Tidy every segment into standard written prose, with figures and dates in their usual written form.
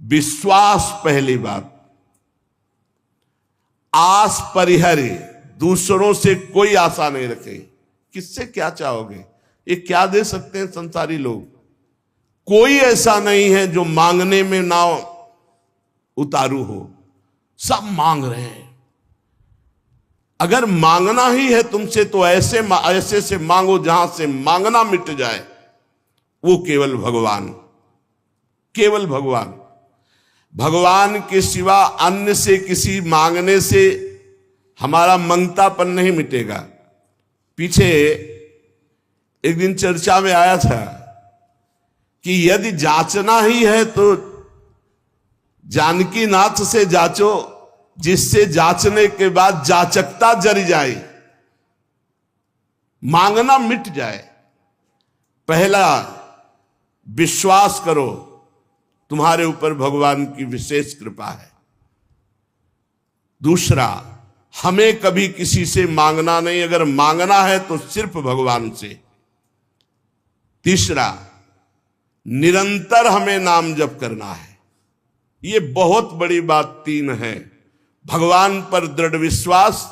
विश्वास पहली बात। आस परिहरे, दूसरों से कोई आशा नहीं रखे। किससे क्या चाहोगे? ये क्या दे सकते हैं संसारी लोग? कोई ऐसा नहीं है जो मांगने में ना उतारू हो, सब मांग रहे हैं। अगर मांगना ही है तुमसे तो ऐसे से मांगो जहां से मांगना मिट जाए। वो केवल भगवान, केवल भगवान। भगवान के सिवा अन्य से किसी मांगने से हमारा मंगतापन नहीं मिटेगा। पीछे एक दिन चर्चा में आया था कि यदि जांचना ही है तो जानकी नाथ से जांचो, जिससे जांचने के बाद जाचकता जर जाए, मांगना मिट जाए। पहला, विश्वास करो तुम्हारे ऊपर भगवान की विशेष कृपा है। दूसरा, हमें कभी किसी से मांगना नहीं, अगर मांगना है तो सिर्फ भगवान से। तीसरा, निरंतर हमें नाम जप करना है। ये बहुत बड़ी बात तीन है। भगवान पर दृढ़ विश्वास,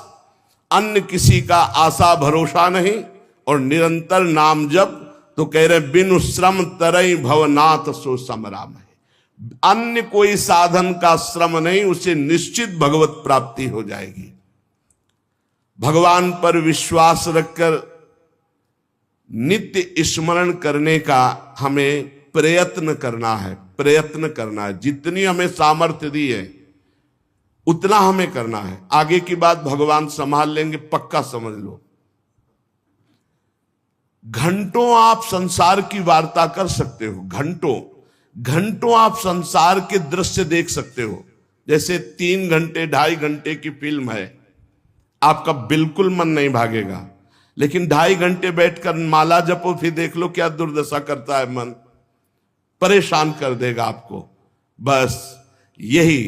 अन्य किसी का आशा भरोसा नहीं, और निरंतर नाम जप। तो कह रहे बिनु श्रम तरई भवनाथ सो समराम है। अन्य कोई साधन का श्रम नहीं, उसे निश्चित भगवत प्राप्ति हो जाएगी। भगवान पर विश्वास रखकर नित्य स्मरण करने का हमें प्रयत्न करना है, प्रयत्न करना है। जितनी हमें सामर्थ्य दी है उतना हमें करना है। आगे की बात भगवान संभाल लेंगे, पक्का समझ लो। घंटों आप संसार की वार्ता कर सकते हो, घंटों घंटों आप संसार के दृश्य देख सकते हो। जैसे 3 घंटे 2.5 घंटे की फिल्म है, आपका बिल्कुल मन नहीं भागेगा। लेकिन 2.5 घंटे बैठकर माला जपो, फिर देख लो क्या दुर्दशा करता है मन, परेशान कर देगा आपको। बस यही,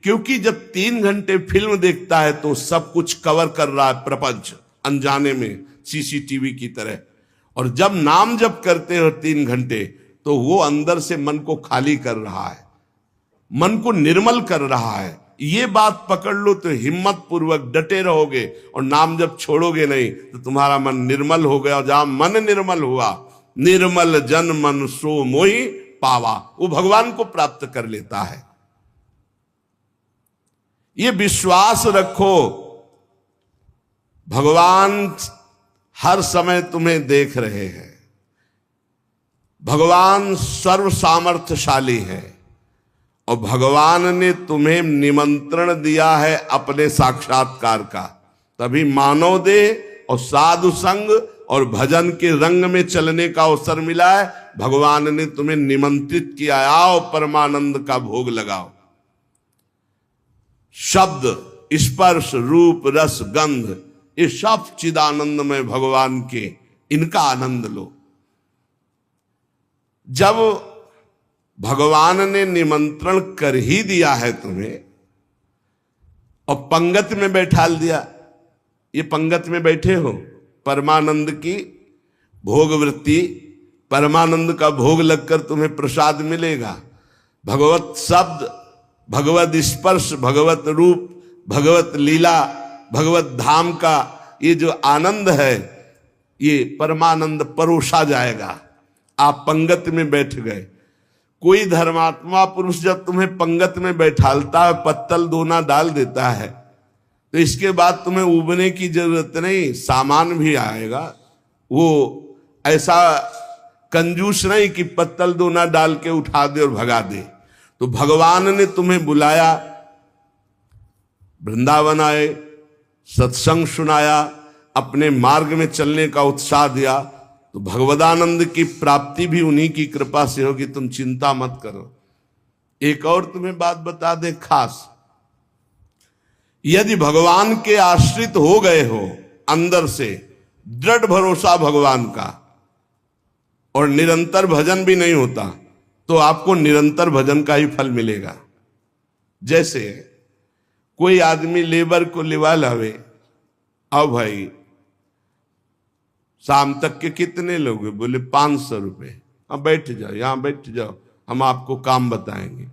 क्योंकि जब 3 घंटे फिल्म देखता है तो सब कुछ कवर कर रहा है प्रपंच, अनजाने में सीसीटीवी की तरह। और जब नाम जप करते हो 3 घंटे, तो वो अंदर से मन को खाली कर रहा है, मन को निर्मल कर रहा है। ये बात पकड़ लो तो हिम्मत पूर्वक डटे रहोगे, और नाम जब छोड़ोगे नहीं तो तुम्हारा मन निर्मल हो गया। और जहां मन निर्मल हुआ, निर्मल जन मन सो मोहि पावा, वो भगवान को प्राप्त कर लेता है। ये विश्वास रखो, भगवान हर समय तुम्हें देख रहे हैं। भगवान सर्व सामर्थ्यशाली है, और भगवान ने तुम्हें निमंत्रण दिया है अपने साक्षात्कार का। तभी मानव देह और साधु संग और भजन के रंग में चलने का अवसर मिला है। भगवान ने तुम्हें निमंत्रित किया, आओ परमानंद का भोग लगाओ। शब्द, स्पर्श, रूप, रस, गंध, ये सब चिदानंद में भगवान के, इनका आनंद लो। जब भगवान ने निमंत्रण कर ही दिया है तुम्हें और पंगत में बैठा दिया, ये पंगत में बैठे हो, परमानंद की भोग वृत्ति, परमानंद का भोग लगकर तुम्हें प्रसाद मिलेगा। भगवत शब्द, भगवत स्पर्श, भगवत रूप, भगवत लीला, भगवत धाम का ये जो आनंद है, ये परमानंद परोसा जाएगा। आप पंगत में बैठ गए। कोई धर्मात्मा पुरुष जब तुम्हें पंगत में बैठालता है, पत्तल दोना डाल देता है, तो इसके बाद तुम्हें उबने की जरूरत नहीं, सामान भी आएगा। वो ऐसा कंजूस नहीं कि पत्तल दोना डाल के उठा दे और भगा दे। तो भगवान ने तुम्हें बुलाया, वृंदावन आए, सत्संग सुनाया, अपने मार्ग में चलने का उत्साह दिया, तो भगवदानंद की प्राप्ति भी उन्हीं की कृपा से होगी। तुम चिंता मत करो। एक और तुम्हें बात बता दे खास, यदि भगवान के आश्रित हो गए हो, अंदर से दृढ़ भरोसा भगवान का, और निरंतर भजन भी नहीं होता, तो आपको निरंतर भजन का ही फल मिलेगा। जैसे कोई आदमी लेबर को लिवा लावे, अब भाई शाम तक के कितने लोग? बोले 500 रुपये। अब बैठ जाओ, यहां बैठ जाओ, हम आपको काम बताएंगे।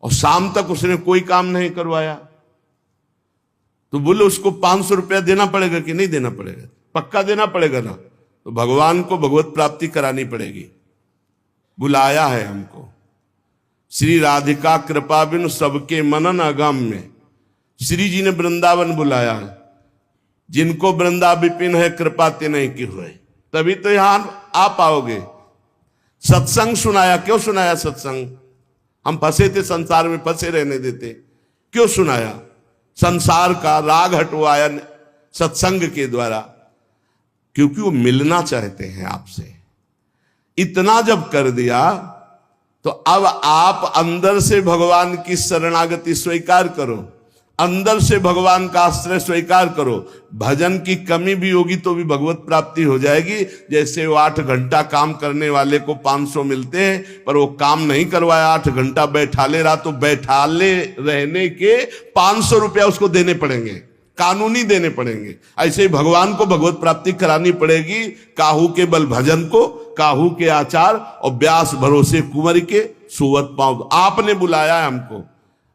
और शाम तक उसने कोई काम नहीं करवाया, तो बोले उसको 500 रुपया देना पड़ेगा कि नहीं देना पड़ेगा? पक्का देना पड़ेगा ना। तो भगवान को भगवत प्राप्ति करानी पड़ेगी। बुलाया है हमको, श्री राधिका कृपा बिनु सबके मनन अगम में। श्री जी ने वृंदावन बुलाया है, जिनको वृंदा विपिन है कृपा ते नहीं की हुए, तभी तो यहां आ पाओगे। सत्संग सुनाया, क्यों सुनाया सत्संग? हम फंसे थे संसार में, फंसे रहने देते, क्यों सुनाया? संसार का राग हटवाया सत्संग के द्वारा, क्योंकि वो मिलना चाहते हैं आपसे। इतना जब कर दिया तो अब आप अंदर से भगवान की शरणागति स्वीकार करो, अंदर से भगवान का आश्रय स्वीकार करो। भजन की कमी भी होगी तो भी भगवत प्राप्ति हो जाएगी। जैसे वो 8 घंटा काम करने वाले को 500 मिलते हैं, पर वो काम नहीं करवाया, 8 घंटा बैठाले रहा, तो बैठाले रहने के 500 रुपया उसको देने पड़ेंगे, कानूनी देने पड़ेंगे। ऐसे ही भगवान को भगवत प्राप्ति करानी पड़ेगी। काहू के बल भजन को, काहू के आचार और व्यास भरोसे कुंवर के सुवत पाँव। आपने बुलाया है हमको,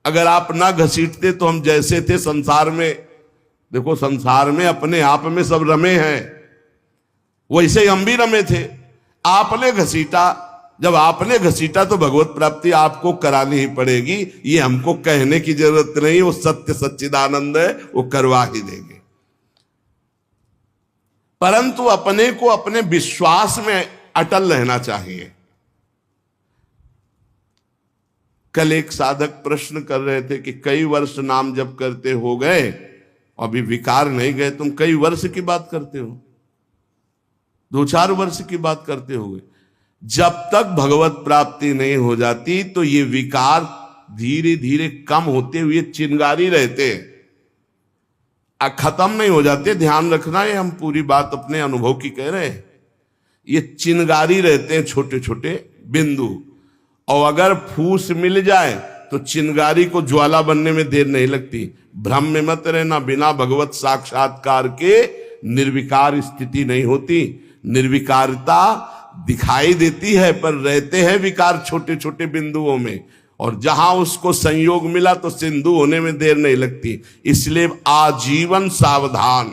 अगर आप ना घसीटते तो हम जैसे थे संसार में, देखो संसार में अपने आप में सब रमे हैं, वैसे ही हम भी रमे थे। आपने घसीटा, जब आपने घसीटा तो भगवत प्राप्ति आपको करानी ही पड़ेगी। ये हमको कहने की जरूरत नहीं, वो सत्य सच्चिदानंद है, वो करवा ही देंगे। परंतु अपने को अपने विश्वास में अटल रहना चाहिए। कल एक साधक प्रश्न कर रहे थे कि कई वर्ष नाम जप करते हो गए, अभी विकार नहीं गए, तुम कई वर्ष की बात करते हो? 2-4 वर्ष की बात करते हो गए। जब तक भगवत प्राप्ति नहीं हो जाती तो ये विकार धीरे धीरे कम होते हुए चिंगारी रहते हैं, खत्म नहीं हो जाते। ध्यान रखना, ये हम पूरी बात अपने अनुभव की कह रहे हैं। ये चिंगारी रहते हैं, छोटे छोटे बिंदु, और अगर फूस मिल जाए तो चिंगारी को ज्वाला बनने में देर नहीं लगती। भ्रम में मत रहना, बिना भगवत साक्षात्कार के निर्विकार स्थिति नहीं होती। निर्विकारता दिखाई देती है, पर रहते हैं विकार छोटे छोटे बिंदुओं में, और जहां उसको संयोग मिला तो सिंधु होने में देर नहीं लगती। इसलिए आजीवन सावधान।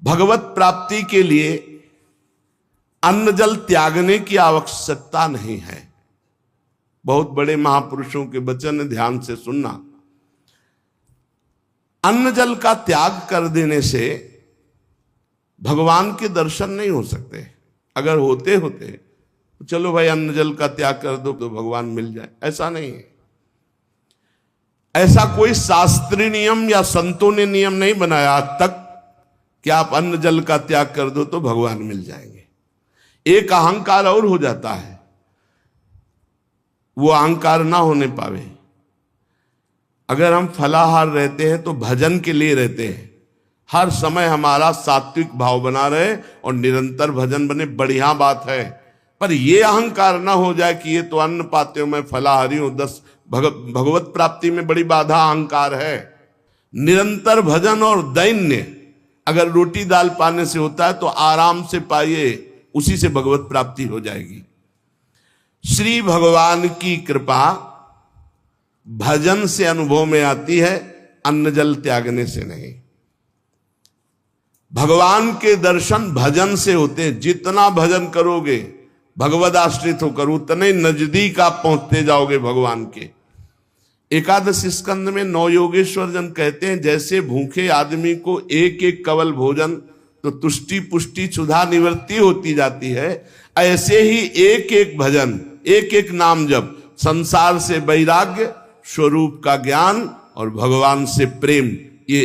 भगवत प्राप्ति के लिए अन्न जल त्यागने की आवश्यकता नहीं है। बहुत बड़े महापुरुषों के वचन ध्यान से सुनना। अन्न जल का त्याग कर देने से भगवान के दर्शन नहीं हो सकते। अगर होते तो चलो भाई अन्न जल का त्याग कर दो तो भगवान मिल जाए, ऐसा नहीं है। ऐसा कोई शास्त्रीय नियम या संतों ने नियम नहीं बनाया आज तक कि आप अन्न जल का त्याग कर दो तो भगवान मिल जाएंगे। एक अहंकार और हो जाता है, वो अहंकार ना होने पावे। अगर हम फलाहार रहते हैं तो भजन के लिए रहते हैं, हर समय हमारा सात्विक भाव बना रहे और निरंतर भजन बने, बढ़िया बात है। पर यह अहंकार ना हो जाए कि ये तो अन्न पाते हो, मैं फलाहारी हूं, 10 भगवत प्राप्ति में बड़ी बाधा अहंकार है। निरंतर भजन और दैन्य अगर रोटी दाल पाने से होता है तो आराम से पाइए, उसी से भगवत प्राप्ति हो जाएगी। श्री भगवान की कृपा भजन से अनुभव में आती है, अन्न जल त्यागने से नहीं। भगवान के दर्शन भजन से होते हैं। जितना भजन करोगे, भगवद आश्रित होकर, उतने नजदीक आप पहुंचते जाओगे भगवान के। एकादश स्कंद में 9 योगेश्वर जन कहते हैं, जैसे भूखे आदमी को एक एक कवल भोजन तो तुष्टि पुष्टि क्षुधा निवृत्ति होती जाती है, ऐसे ही एक एक भजन, एक एक नाम जप संसार से वैराग्य, स्वरूप का ज्ञान और भगवान से प्रेम, ये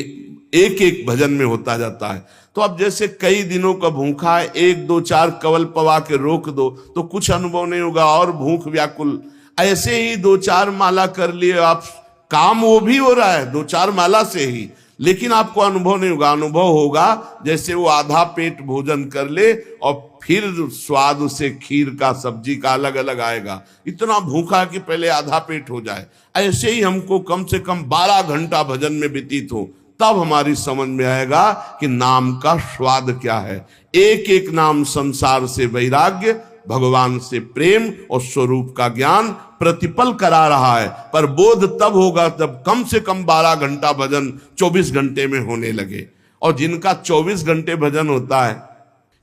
एक एक भजन में होता जाता है। तो अब जैसे कई दिनों का भूखा है, 1 2 4 कवल पवा के रोक दो तो कुछ अनुभव नहीं होगा, और भूख व्याकुल। ऐसे ही 2-4 माला कर लिए आप, काम वो भी हो रहा है 2-4 माला से ही, लेकिन आपको अनुभव नहीं होगा। अनुभव होगा जैसे वो आधा पेट भोजन कर ले और फिर स्वाद उसे खीर का सब्जी का अलग अलग आएगा, इतना भूखा कि पहले आधा पेट हो जाए। ऐसे ही हमको कम से कम 12 घंटा भजन में व्यतीत हो, तब हमारी समझ में आएगा कि नाम का स्वाद क्या है। एक एक नाम संसार से वैराग्य, भगवान से प्रेम और स्वरूप का ज्ञान प्रतिपल करा रहा है। पर बोध तब होगा जब कम से कम 12 घंटा भजन 24 घंटे में होने लगे। और जिनका 24 घंटे भजन होता है,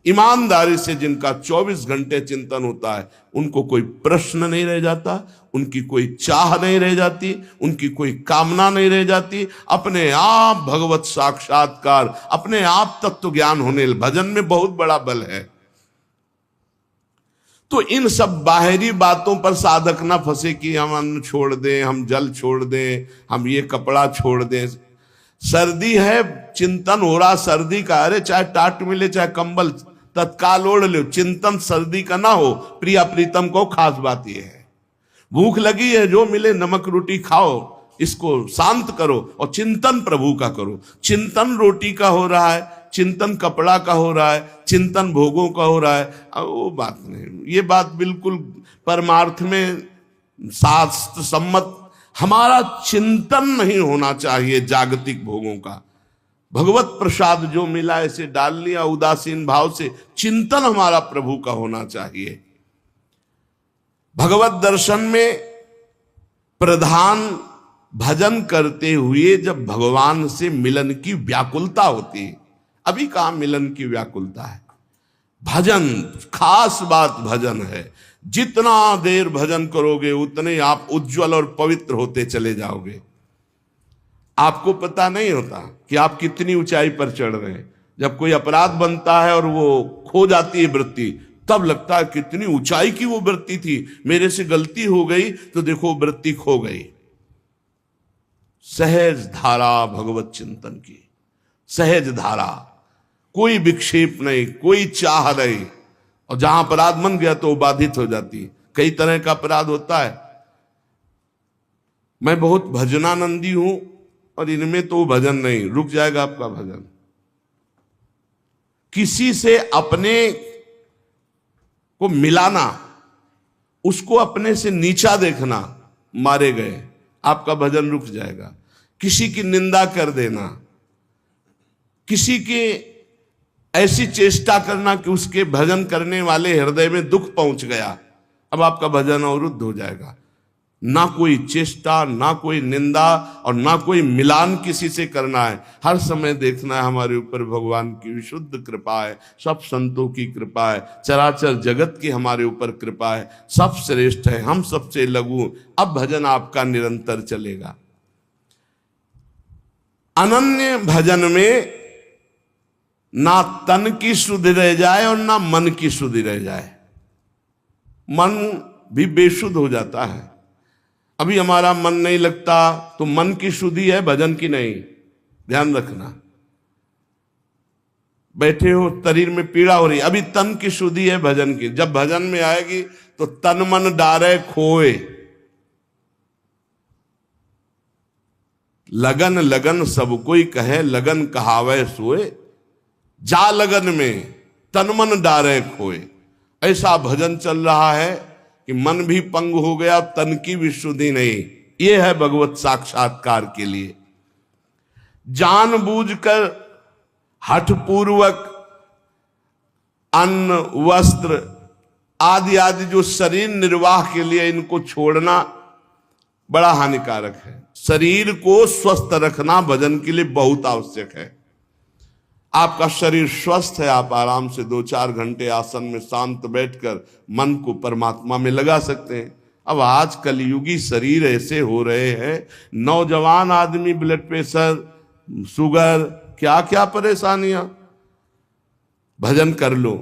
ईमानदारी से जिनका 24 घंटे चिंतन होता है, उनको कोई प्रश्न नहीं रह जाता, उनकी कोई चाह नहीं रह जाती, उनकी कोई कामना नहीं रह जाती। अपने आप भगवत साक्षात्कार, अपने आप तत्व ज्ञान होने, भजन में बहुत बड़ा बल है। तो इन सब बाहरी बातों पर साधक ना फंसे कि हम अन्न छोड़ दें, हम जल छोड़ दें, हम ये कपड़ा छोड़ दें। सर्दी है, चिंतन हो रहा सर्दी का, अरे चाहे टाट मिले चाहे कंबल तत्काल ओढ़ लो, चिंतन सर्दी का ना हो। प्रिया प्रीतम को खास बात यह है, भूख लगी है, जो मिले नमक रोटी खाओ, इसको शांत करो और चिंतन प्रभु का करो। चिंतन रोटी का हो रहा है, चिंतन कपड़ा का हो रहा है, चिंतन भोगों का हो रहा है, वो बात नहीं। ये बात बिल्कुल परमार्थ में शास्त्र सम्मत, हमारा चिंतन नहीं होना चाहिए जागतिक भोगों का। भगवत प्रसाद जो मिला ऐसे डाल लिया उदासीन भाव से, चिंतन हमारा प्रभु का होना चाहिए। भगवत दर्शन में प्रधान भजन करते हुए जब भगवान से मिलन की व्याकुलता होती है। अभी कहां मिलन की व्याकुलता है, भजन खास बात भजन है। जितना देर भजन करोगे उतने आप उज्जवल और पवित्र होते चले जाओगे। आपको पता नहीं होता कि आप कितनी ऊंचाई पर चढ़ रहे हैं। जब कोई अपराध बनता है और वो खो जाती है वृत्ति, तब लगता है कितनी ऊंचाई की वो वृत्ति थी, मेरे से गलती हो गई तो देखो वृत्ति खो गई। सहज धारा भगवत चिंतन की, सहज धारा, कोई विक्षेप नहीं, कोई चाह नहीं। और जहां अपराध बन गया तो बाधित हो जाती है। कई तरह का अपराध होता है। मैं बहुत भजनानंदी हूं और इनमें तो भजन नहीं, रुक जाएगा आपका भजन। किसी से अपने को मिलाना, उसको अपने से नीचा देखना, मारे गए, आपका भजन रुक जाएगा। किसी की निंदा कर देना, किसी के ऐसी चेष्टा करना कि उसके भजन करने वाले हृदय में दुख पहुंच गया, अब आपका भजन अवरुद्ध हो जाएगा। ना कोई चेष्टा, ना कोई निंदा और ना कोई मिलान किसी से करना है। हर समय देखना है हमारे ऊपर भगवान की विशुद्ध कृपा है, सब संतों की कृपा है, चराचर जगत की हमारे ऊपर कृपा है, सब श्रेष्ठ है, हम सबसे लघु। अब भजन आपका निरंतर चलेगा। अनन्य भजन में ना तन की शुद्धि रह जाए और ना मन की शुद्धि रह जाए। मन भी बेशुद्ध हो जाता है। अभी हमारा मन नहीं लगता तो मन की शुद्धि है, भजन की नहीं, ध्यान रखना। बैठे हो, शरीर में पीड़ा हो रही, अभी तन की शुद्धि है, भजन की। जब भजन में आएगी तो तन मन डारे खोए, लगन लगन सब कोई कहे, लगन कहावे सोए, जा लगन में तन मन डारे खोए। ऐसा भजन चल रहा है कि मन भी पंग हो गया, तन की भी शुद्धि नहीं। ये है भगवत साक्षात्कार के लिए जानबूझकर हठपूर्वक अन्न, वस्त्र आदि आदि जो शरीर निर्वाह के लिए इनको छोड़ना बड़ा हानिकारक है। शरीर को स्वस्थ रखना भजन के लिए बहुत आवश्यक है। आपका शरीर स्वस्थ है, आप आराम से 2-4 घंटे आसन में शांत बैठकर मन को परमात्मा में लगा सकते हैं। अब आज कलयुगी शरीर ऐसे हो रहे हैं, नौजवान आदमी ब्लड प्रेशर, शुगर, क्या क्या परेशानियां। भजन कर लो,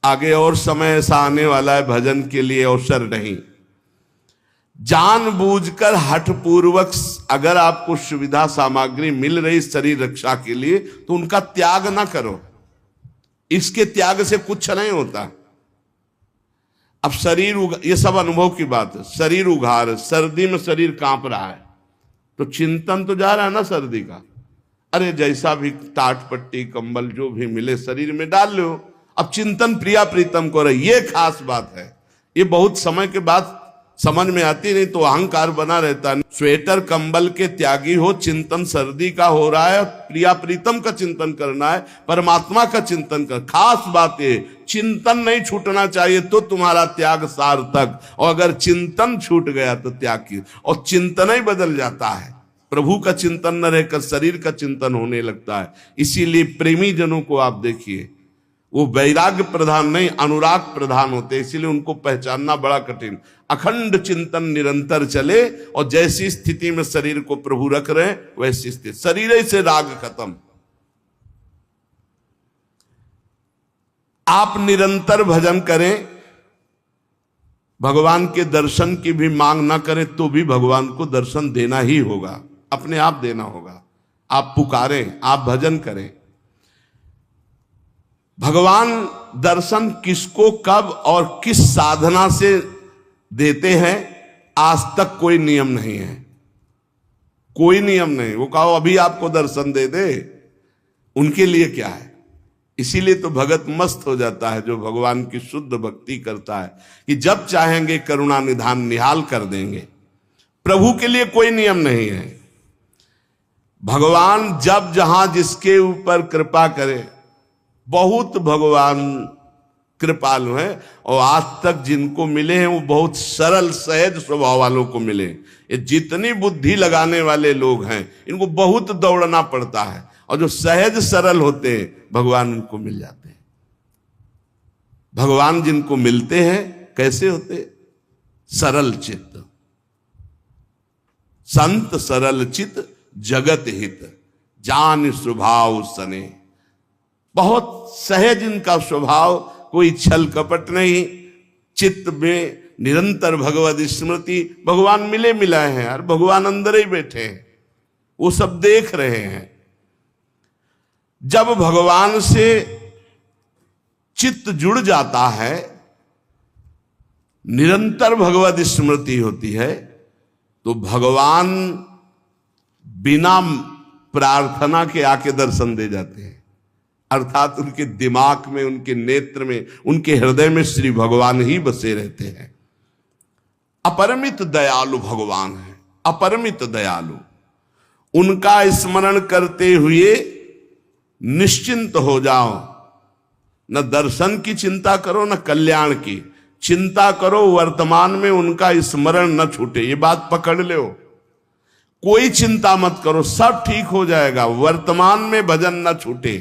आगे और समय ऐसा आने वाला है भजन के लिए अवसर नहीं। जानबूझकर हठपूर्वक अगर आपको सुविधा सामग्री मिल रही शरीर रक्षा के लिए तो उनका त्याग ना करो। इसके त्याग से कुछ नहीं होता। अब शरीर ये सब अनुभव की बात है। शरीर उघार, सर्दी में शरीर कांप रहा है तो चिंतन तो जा रहा है ना सर्दी का। अरे जैसा भी टाट पट्टी कंबल जो भी मिले शरीर में डाल लो। अब चिंतन प्रिया प्रीतम को रहे, ये खास बात है। ये बहुत समय के बाद समझ में आती नहीं तो अहंकार बना रहता है। स्वेटर कंबल के त्यागी हो, चिंतन सर्दी का हो रहा है, प्रिया प्रीतम का चिंतन करना है, परमात्मा का चिंतन कर। खास बात है चिंतन नहीं छूटना चाहिए तो तुम्हारा त्याग सार्थक, और अगर चिंतन छूट गया तो त्याग की, और चिंतन ही बदल जाता है। प्रभु का चिंतन न रहकर शरीर का चिंतन होने लगता है। इसीलिए प्रेमी जनों को आप देखिए, वो वैराग्य प्रधान नहीं अनुराग प्रधान होते, इसीलिए उनको पहचानना बड़ा कठिन। अखंड चिंतन निरंतर चले, और जैसी स्थिति में शरीर को प्रभु रख रहे हैं वैसी स्थिति, शरीर से राग खत्म। आप निरंतर भजन करें, भगवान के दर्शन की भी मांग ना करें तो भी भगवान को दर्शन देना ही होगा, अपने आप देना होगा। आप पुकारें, आप भजन करें। भगवान दर्शन किसको कब और किस साधना से देते हैं आज तक कोई नियम नहीं है, कोई नियम नहीं। वो कहो अभी आपको दर्शन दे दे, उनके लिए क्या है। इसीलिए तो भगत मस्त हो जाता है जो भगवान की शुद्ध भक्ति करता है, कि जब चाहेंगे करुणा निधान निहाल कर देंगे। प्रभु के लिए कोई नियम नहीं है। भगवान जब जहां जिसके ऊपर कृपा करे, बहुत भगवान कृपालु हैं, और आज तक जिनको मिले हैं वो बहुत सरल सहज स्वभाव वालों को मिले। ये जितनी बुद्धि लगाने वाले लोग हैं इनको बहुत दौड़ना पड़ता है, और जो सहज सरल होते हैं भगवान उनको मिल जाते हैं। भगवान जिनको मिलते हैं कैसे होते? सरल चित्त, संत सरल चित्त जगत हित, जान स्वभाव सने। बहुत सहज इनका स्वभाव, कोई छल कपट नहीं, चित्त में निरंतर भगवत स्मृति। भगवान मिले मिलाए हैं यार, भगवान अंदर ही बैठे हैं, वो सब देख रहे हैं। जब भगवान से चित्त जुड़ जाता है, निरंतर भगवत स्मृति होती है, तो भगवान बिना प्रार्थना के आके दर्शन दे जाते हैं। अर्थात उनके दिमाग में, उनके नेत्र में, उनके हृदय में श्री भगवान ही बसे रहते हैं। अपरिमित दयालु भगवान है, अपरिमित दयालु। उनका स्मरण करते हुए निश्चिंत हो जाओ, न दर्शन की चिंता करो न कल्याण की चिंता करो, वर्तमान में उनका स्मरण न छूटे। ये बात पकड़ लो, कोई चिंता मत करो, सब ठीक हो जाएगा, वर्तमान में भजन न छूटे।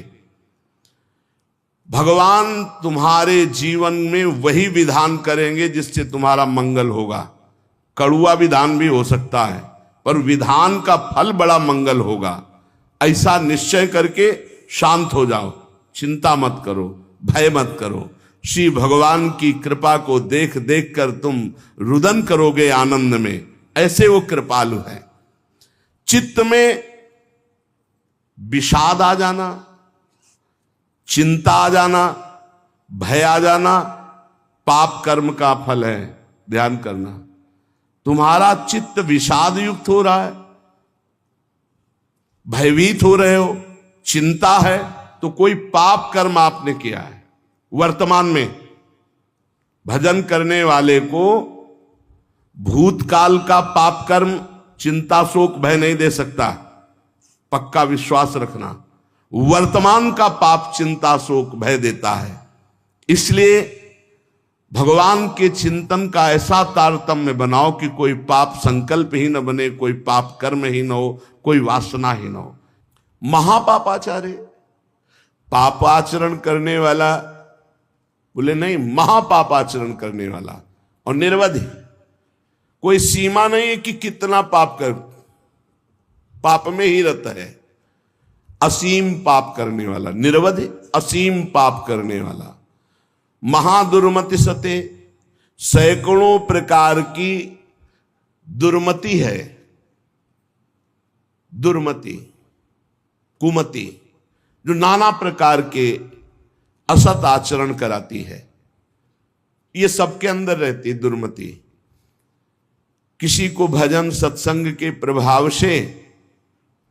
भगवान तुम्हारे जीवन में वही विधान करेंगे जिससे तुम्हारा मंगल होगा। कड़ुआ विधान भी हो सकता है, पर विधान का फल बड़ा मंगल होगा। ऐसा निश्चय करके शांत हो जाओ, चिंता मत करो, भय मत करो। श्री भगवान की कृपा को देख देख कर तुम रुदन करोगे आनंद में, ऐसे वो कृपालु है। चित्त में विषाद आ जाना, चिंता आ जाना, भय आ जाना, पाप कर्म का फल है। ध्यान करना, तुम्हारा चित्त विषाद युक्त हो रहा है, भयभीत हो रहे हो, चिंता है, तो कोई पाप कर्म आपने किया है। वर्तमान में भजन करने वाले को भूतकाल का पाप कर्म चिंता शोक भय नहीं दे सकता, पक्का विश्वास रखना। वर्तमान का पाप चिंता शोक भय देता है। इसलिए भगवान के चिंतन का ऐसा तारतम्य बनाओ कि कोई पाप संकल्प ही न बने, कोई पाप कर्म ही न हो, कोई वासना ही न हो। महापापाचार्य, पापाचरण करने वाला बोले नहीं, महापापाचरण करने वाला, और निर्वधि, कोई सीमा नहीं है कि कितना पाप कर, पाप में ही रहता है। असीम पाप करने वाला, निरवधि असीम पाप करने वाला। महादुर्मति सते, सैकड़ों प्रकार की दुर्मति है। दुर्मति, कुमति, जो नाना प्रकार के असत आचरण कराती है, ये सबके अंदर रहती है दुर्मति। किसी को भजन सत्संग के प्रभाव से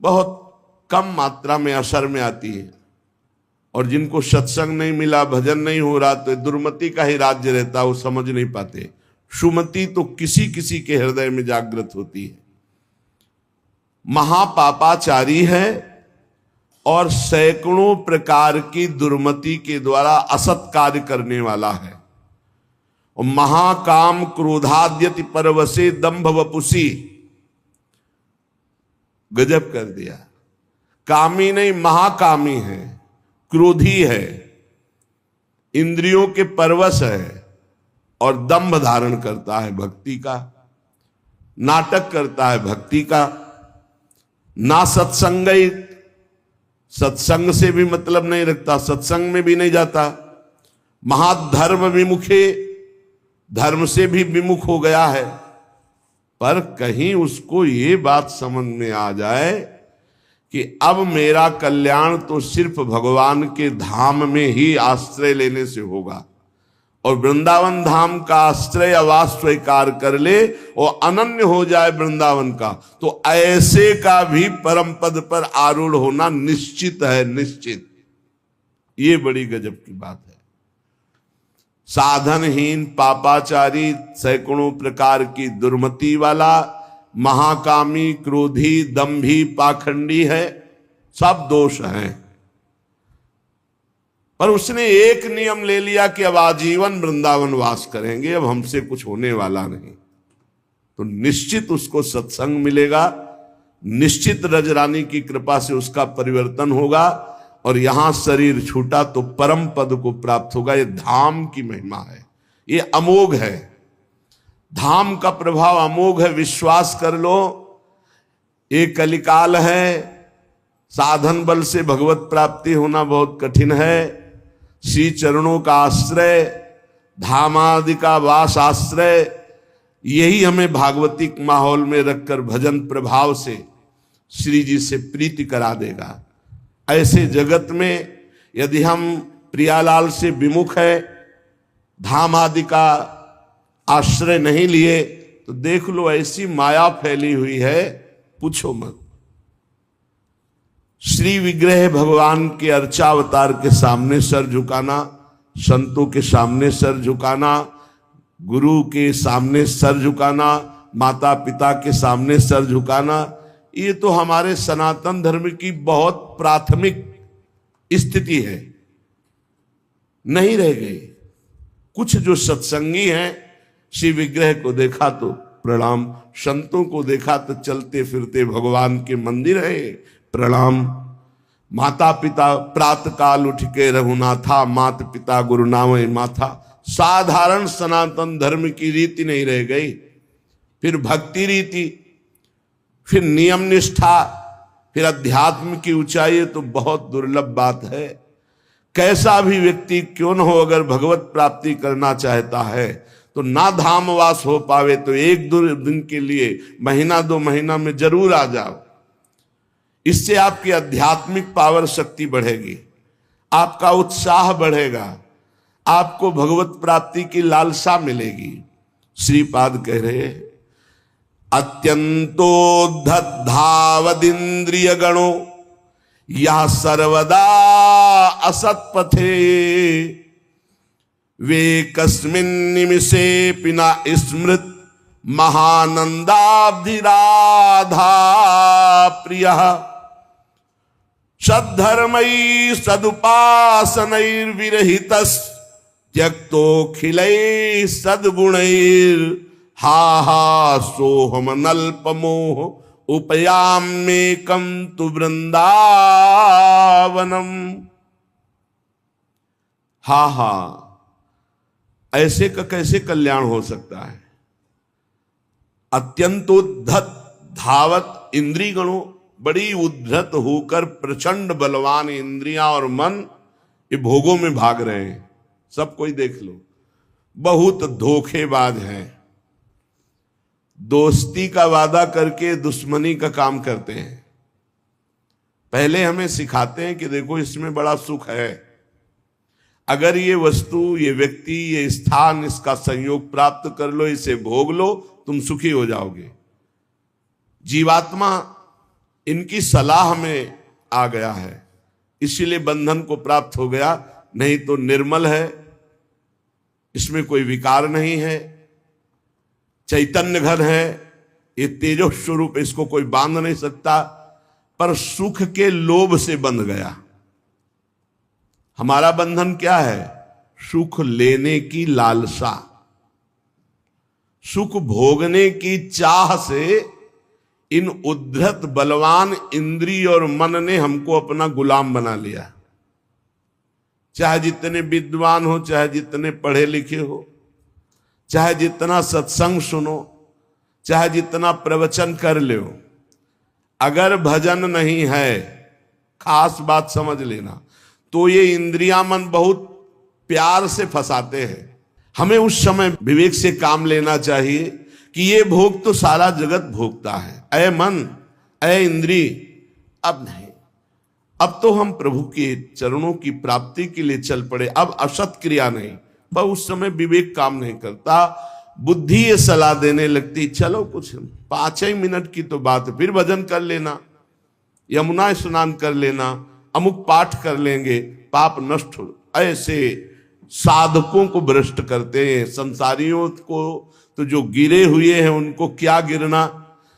बहुत कम मात्रा में असर में आती है, और जिनको सत्संग नहीं मिला, भजन नहीं हो रहा, तो दुर्मति का ही राज्य रहता, वो समझ नहीं पाते। सुमति तो किसी किसी के हृदय में जागृत होती है। महापापाचारी है और सैकड़ों प्रकार की दुर्मति के द्वारा असत कार्य करने वाला है। और महाकाम क्रोधाद्यति परवसे दंभ वपुसी, गजब कर दिया। कामी नहीं, महाकामी है, क्रोधी है, इंद्रियों के परवश है और दंभ धारण करता है भक्ति का, नाटक करता है भक्ति का। ना सत्संग, सत्संग से भी मतलब नहीं रखता, सत्संग में भी नहीं जाता। महाधर्म विमुखे, धर्म से भी विमुख हो गया है। पर कहीं उसको ये बात समझ में आ जाए कि अब मेरा कल्याण तो सिर्फ भगवान के धाम में ही आश्रय लेने से होगा, और वृंदावन धाम का आश्रय आवास स्वीकार कर ले और अनन्य हो जाए वृंदावन का, तो ऐसे का भी परम पद पर आरूढ़ होना निश्चित है, निश्चित। ये बड़ी गजब की बात है। साधनहीन, पापाचारी, सैकड़ों प्रकार की दुर्मति वाला, महाकामी, क्रोधी, दंभी, पाखंडी है, सब दोष हैं। पर उसने एक नियम ले लिया कि अब आजीवन वृंदावन वास करेंगे, अब हमसे कुछ होने वाला नहीं। तो निश्चित उसको सत्संग मिलेगा, निश्चित रजरानी की कृपा से उसका परिवर्तन होगा, और यहां शरीर छूटा तो परम पद को प्राप्त होगा। ये धाम की महिमा है, ये अमोघ है। धाम का प्रभाव अमोघ है, विश्वास कर लो। एक कलिकाल है, साधन बल से भगवत प्राप्ति होना बहुत कठिन है। श्री चरणों का आश्रय, धामादि का वास आश्रय, यही हमें भागवतिक माहौल में रखकर भजन प्रभाव से श्री जी से प्रीति करा देगा। ऐसे जगत में यदि हम प्रियालाल से विमुख है, धाम आदि का आश्रय नहीं लिए, तो देख लो ऐसी माया फैली हुई है, पूछो मत। श्री विग्रह भगवान के अर्चावतार के सामने सर झुकाना, संतों के सामने सर झुकाना, गुरु के सामने सर झुकाना, माता पिता के सामने सर झुकाना, ये तो हमारे सनातन धर्म की बहुत प्राथमिक स्थिति है, नहीं रह गई। कुछ जो सत्संगी हैं, श्री विग्रह को देखा तो प्रणाम, संतों को देखा तो चलते फिरते भगवान के मंदिर है, प्रणाम। माता पिता प्रातः काल उठ के रघुनाथा, माता पिता गुरु नामे माथा। साधारण सनातन धर्म की रीति नहीं रह गई। फिर भक्ति रीति, फिर नियम निष्ठा, फिर अध्यात्म की ऊंचाई, तो बहुत दुर्लभ बात है। कैसा भी व्यक्ति क्यों न हो, अगर भगवत प्राप्ति करना चाहता है तो ना धामवास हो पावे तो एक दो दिन के लिए, महीना दो महीना में जरूर आ जाओ। इससे आपकी आध्यात्मिक पावर शक्ति बढ़ेगी, आपका उत्साह बढ़ेगा, आपको भगवत प्राप्ति की लालसा मिलेगी। श्रीपाद कह रहे हैं, अत्यंतोद्धतावदिंद्रिय गणो यह सर्वदा असत्पथे वे कस्मिन् निमिषे पिना स्मृत महानंदाब्धिराधा प्रियः सद्धर्मैः सदुपासनैर्विरहितस् त्यक्तोऽखिलैः सद्गुणैर् हा हा सोहम नल्पमोह उपयाम्येकं तु वृंदावनम। हा हा, ऐसे का कैसे कल्याण हो सकता है। अत्यंतोद्धत धावत इंद्रिय गणों, बड़ी उद्धत होकर प्रचंड बलवान इंद्रियां और मन ये भोगों में भाग रहे हैं। सब कोई देख लो, बहुत धोखेबाज हैं, दोस्ती का वादा करके दुश्मनी का काम करते हैं। पहले हमें सिखाते हैं कि देखो इसमें बड़ा सुख है, अगर ये वस्तु, ये व्यक्ति, ये स्थान, इसका संयोग प्राप्त कर लो, इसे भोग लो, तुम सुखी हो जाओगे। जीवात्मा इनकी सलाह में आ गया है, इसीलिए बंधन को प्राप्त हो गया। नहीं तो निर्मल है, इसमें कोई विकार नहीं है, चैतन्य घर है, ये तेजो स्वरूप, इसको कोई बांध नहीं सकता, पर सुख के लोभ से बंध गया। हमारा बंधन क्या है? सुख लेने की लालसा, सुख भोगने की चाह से इन उद्धत बलवान इंद्रिय और मन ने हमको अपना गुलाम बना लिया। चाहे जितने विद्वान हो, चाहे जितने पढ़े लिखे हो, चाहे जितना सत्संग सुनो, चाहे जितना प्रवचन कर लो, अगर भजन नहीं है, खास बात समझ लेना, तो ये इंद्रियां मन बहुत प्यार से फंसाते हैं। हमें उस समय विवेक से काम लेना चाहिए कि ये भोग तो सारा जगत भोगता है, ऐ मन, ऐ इंद्री, अब नहीं, अब तो हम प्रभु के चरणों की प्राप्ति के लिए चल पड़े, अब असत क्रिया नहीं। पर उस समय विवेक काम नहीं करता, बुद्धि ये सलाह देने लगती, चलो कुछ 5 ही मिनट की तो बात है, फिर भजन कर लेना, यमुना स्नान कर लेना, अमुक पाठ कर लेंगे, पाप नष्ट हो। ऐसे साधकों को भ्रष्ट करते हैं। संसारियों को तो जो गिरे हुए हैं उनको क्या गिरना,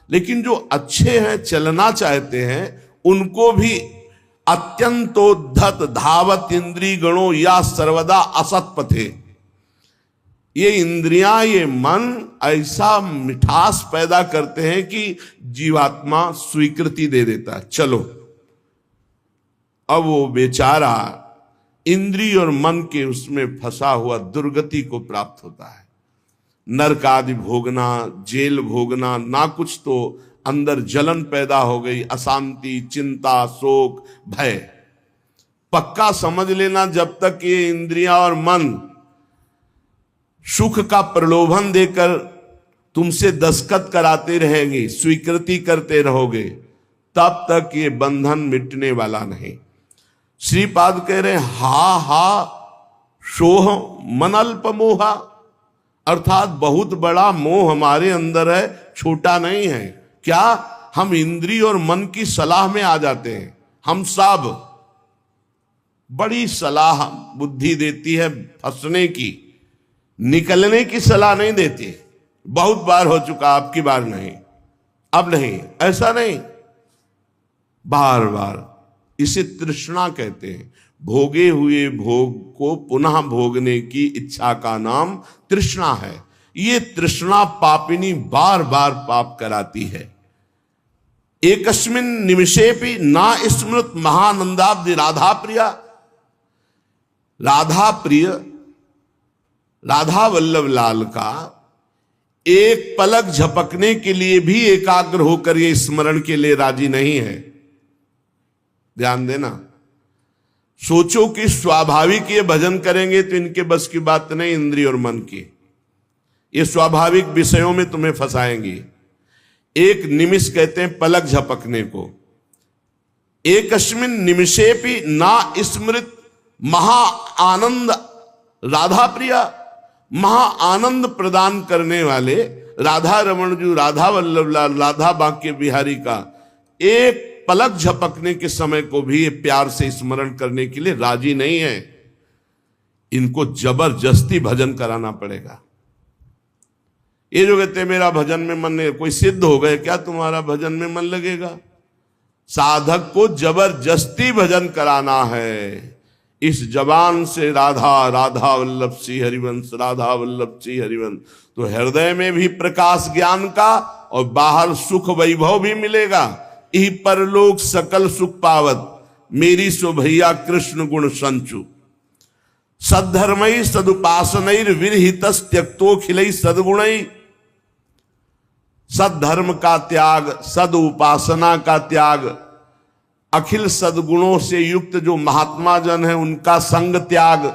लेकिन जो अच्छे हैं, चलना चाहते हैं, उनको भी अत्यंतोद्धत धावत इंद्रिय गणों या सर्वदा असत पथे। ये इंद्रियां, ये मन ऐसा मिठास पैदा करते हैं कि जीवात्मा स्वीकृति दे देता है, चलो। अब वो बेचारा इंद्रिय और मन के उसमें फंसा हुआ दुर्गति को प्राप्त होता है। नरक आदि भोगना, जेल भोगना, ना कुछ तो अंदर जलन पैदा हो गई, अशांति, चिंता, शोक, भय। पक्का समझ लेना, जब तक ये इंद्रियां और मन सुख का प्रलोभन देकर तुमसे दस्तखत कराते रहेंगे, स्वीकृति करते रहोगे, तब तक ये बंधन मिटने वाला नहीं। श्रीपाद कह रहे हैं, हा हा सोह मन अल्प मोहा, अर्थात बहुत बड़ा मोह हमारे अंदर है, छोटा नहीं है। क्या? हम इंद्रिय और मन की सलाह में आ जाते हैं। हम सब बड़ी सलाह बुद्धि देती है फंसने की, निकलने की सलाह नहीं देती। बहुत बार हो चुका, आपकी बार नहीं, अब नहीं, ऐसा नहीं, बार बार। इसे तृष्णा कहते हैं। भोगे हुए भोग को पुनः भोगने की इच्छा का नाम तृष्णा है। ये तृष्णा पापिनी बार बार पाप कराती है। एकस्मिन निमिषेपि ना स्मृत महानंदाब्दि राधा प्रिया। राधा प्रिय, राधा वल्लभ लाल का एक पलक झपकने के लिए भी एकाग्र होकर ये स्मरण के लिए राजी नहीं है। ध्यान देना, सोचो कि स्वाभाविक ये भजन करेंगे तो इनके बस की बात नहीं, इंद्रिय और मन की। ये स्वाभाविक विषयों में तुम्हें फंसाएंगी। एक निमिष कहते हैं पलक झपकने को। एकस्मिन निमिषेपि ना स्मृत महा आनंद राधा प्रिया। महा आनंद प्रदान करने वाले राधा रमण जी, राधा वल्लभ लाल, राधा बांके बिहारी का एक पलक झपकने के समय को भी प्यार से स्मरण करने के लिए राजी नहीं है। इनको जबरदस्ती भजन कराना पड़ेगा। ये जो कहते हैं मेरा भजन में मन नहीं, कोई सिद्ध हो गए क्या तुम्हारा भजन में मन लगेगा? साधक को जबरदस्ती भजन कराना है। इस जबान से राधा राधा वल्लभ श्री हरिवंश, राधा वल्लभ श्री हरिवंश, तो हृदय में भी प्रकाश ज्ञान का और बाहर सुख वैभव भी मिलेगा। यही परलोक सकल सुख पावत, मेरी सो भैया कृष्ण गुण संचु। सद्धर्मई सदुपासनैर विरहित त्यक्तोखिलई सदगुणई। सद्धर्म का त्याग, सद उपासना का त्याग, अखिल सद्गुणों से युक्त जो महात्मा जन है उनका संग त्याग,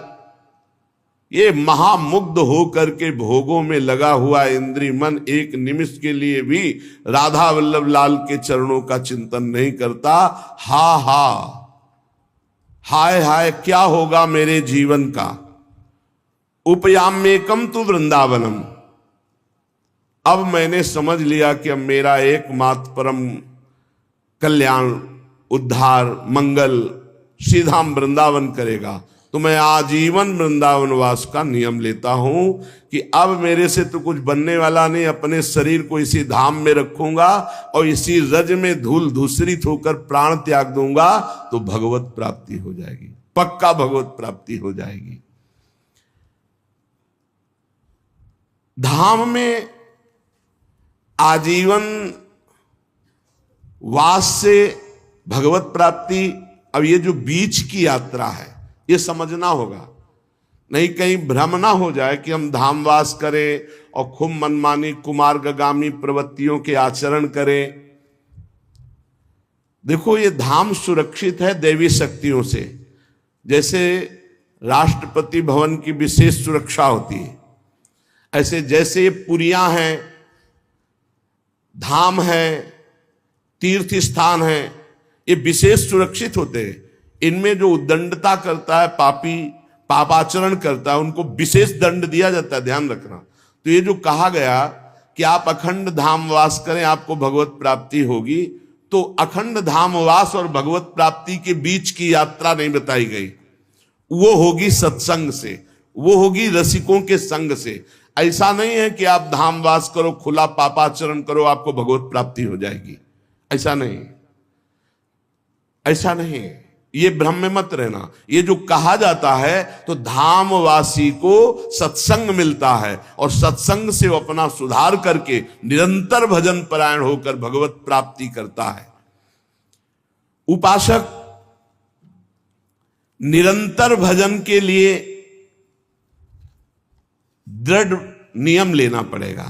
ये महामुग्ध होकर के भोगों में लगा हुआ इंद्रिय मन एक निमिष के लिए भी राधा वल्लभ लाल के चरणों का चिंतन नहीं करता। हा हा, हाय हाय क्या होगा मेरे जीवन का। उपयाम्येकम तु वृंदावनम। अब मैंने समझ लिया कि अब मेरा एकमात्र परम कल्याण, उद्धार, मंगल सीधा वृंदावन करेगा। तो मैं आजीवन वृंदावनवास का नियम लेता हूं कि अब मेरे से तो कुछ बनने वाला नहीं, अपने शरीर को इसी धाम में रखूंगा और इसी रज में धूल धूसरित होकर प्राण त्याग दूंगा तो भगवत प्राप्ति हो जाएगी, पक्का भगवत प्राप्ति हो जाएगी। धाम में आजीवन वास से भगवत प्राप्ति। अब ये जो बीच की यात्रा है ये समझना होगा, नहीं कहीं भ्रम ना हो जाए कि हम धामवास करें और खूब मनमानी कुमार्गामी प्रवृत्तियों के आचरण करें। देखो ये धाम सुरक्षित है देवी शक्तियों से, जैसे राष्ट्रपति भवन की विशेष सुरक्षा होती है, ऐसे जैसे ये पुरियां हैं, धाम है, तीर्थ स्थान है, ये विशेष सुरक्षित होते हैं। इनमें जो उद्दंडता करता है, पापाचरण करता है, उनको विशेष दंड दिया जाता है, ध्यान रखना। तो ये जो कहा गया कि आप अखंड धामवास करें आपको भगवत प्राप्ति होगी, तो अखंड धामवास और भगवत प्राप्ति के बीच की यात्रा नहीं बताई गई। वो होगी सत्संग से, वो होगी रसिकों के संग से। ऐसा नहीं है कि आप धामवास करो, खुला पापाचरण करो, आपको भगवत प्राप्ति हो जाएगी, ऐसा नहीं, ऐसा नहीं। ये भ्रम में मत रहना। ये जो कहा जाता है तो धामवासी को सत्संग मिलता है और सत्संग से वो अपना सुधार करके निरंतर भजन परायण होकर भगवत प्राप्ति करता है। उपासक निरंतर भजन के लिए दृढ़ नियम लेना पड़ेगा।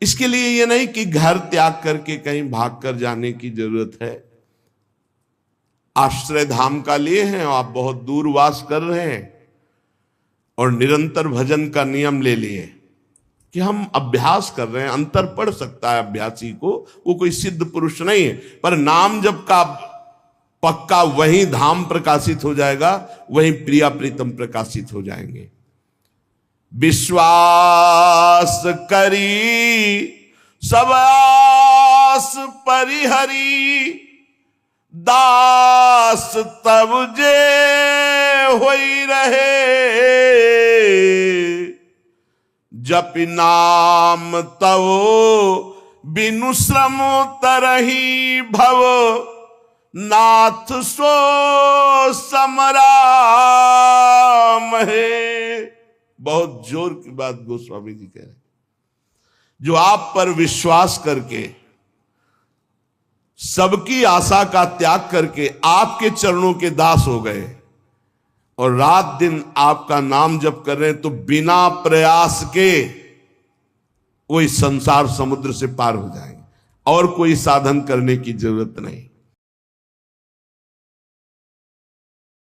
इसके लिए यह नहीं कि घर त्याग करके कहीं भागकर जाने की जरूरत है। आश्रय धाम का लिए हैं और आप बहुत दूर वास कर रहे हैं और निरंतर भजन का नियम ले लिए कि हम अभ्यास कर रहे हैं। अंतर पड़ सकता है अभ्यासी को, वो कोई सिद्ध पुरुष नहीं है, पर नाम जप का पक्का वहीं धाम प्रकाशित हो जाएगा, वहीं प्रिया प्रीतम प्रकाशित हो जाएंगे। विश्वास करी सब आस परिहरी, दास तब जे होई रहे, जप नाम तव बिनु श्रम तरही भव, नाथ सो समराम है। बहुत जोर की बात गोस्वामी जी कह रहे हैं। जो आप पर विश्वास करके सबकी आशा का त्याग करके आपके चरणों के दास हो गए और रात दिन आपका नाम जप कर रहे हैं, तो बिना प्रयास के वो इस संसार समुद्र से पार हो जाएंगे और कोई साधन करने की जरूरत नहीं।